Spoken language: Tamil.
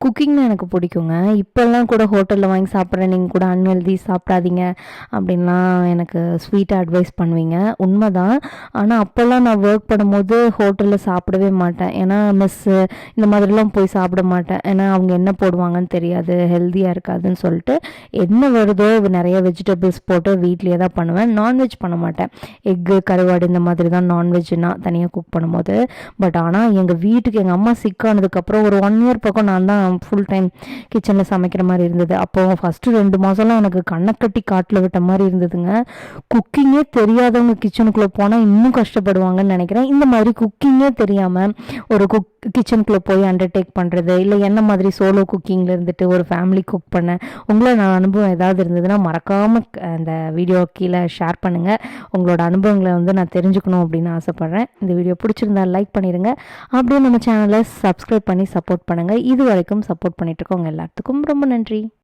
குக்கிங்னா எனக்கு பிடிக்குங்க. இப்போல்லாம் கூட ஹோட்டலில் வாங்கி சாப்பிட்றேன், நீங்கள் கூட அன்ஹெல்தி சாப்பிடாதீங்க அப்படின்லாம் எனக்கு ஸ்வீட்டாக அட்வைஸ் பண்ணுவீங்க. உண்மைதான். ஆனால் அப்போல்லாம் நான் ஒர்க் பண்ணும்போது ஹோட்டலில் சாப்பிடவே மாட்டேன். ஏன்னா மெஸ்ஸு இந்த மாதிரிலாம் போய் சாப்பிட மாட்டேன். ஏன்னா அவங்க என்ன போடுவாங்கன்னு தெரியாது, ஹெல்த்தியாக இருக்காதுன்னு சொல்லிட்டு என்ன வருதோ நிறைய வெஜிடபிள்ஸ் போட்டு வீட்லேயே தான் பண்ணுவேன். நான்வெஜ் பண்ண மாட்டேன். எக்கு, கருவாடு இந்த மாதிரி தான் நான்வெஜ்னா தனியாக குக் பண்ணும்போது. பட் ஆனால் எங்கள் வீட்டுக்கு எங்கள் அம்மா சிக்கானதுக்கப்புறம் ஒரு 1 இயர் பக்கம் நான் தான் ஃபுல் டைம் கிச்சனில் சமைக்கிற மாதிரி இருந்தது. அப்போது ஃபஸ்ட்டு 2 மாதம்லாம் எனக்கு கண்ணை கட்டி காட்டில் விட்ட மாதிரி இருந்ததுங்க. குக்கிங்கே தெரியாதவங்க கிச்சனுக்குள்ளே போனால் இன்னும் கஷ்டப்படுவாங்கன்னு நினைக்கிறேன். இந்த மாதிரி குக்கிங்கே தெரியாமல் ஒரு கிச்சனுக்குள்ளே போய் அண்டர்டேக் பண்ணுறது, இல்லை என்ன மாதிரி சோலோ குக்கிங்கில் இருந்துட்டு ஒரு ஃபேமிலி குக் பண்ண உங்களோட அனுபவம் ஏதாவது இருந்ததுன்னா மறக்காமல் அந்த வீடியோ கீழே ஷேர் பண்ணுங்கள். உங்களோட அனுபவங்களை நான் தெரிஞ்சுக்கணும் அப்படின்னு ஆசைப்பட்றேன். இந்த வீடியோ பிடிச்சிருந்தா லைக் பண்ணிடுங்க. அப்படியே நம்ம சேனலை சப்ஸ்கிரைப் பண்ணி சப்போர்ட் பண்ணுங்கள். இது வரைக்கும் சப்போர்ட் பண்ணிட்டு இருக்கவங்க எல்லாத்துக்கும் ரொம்ப நன்றி.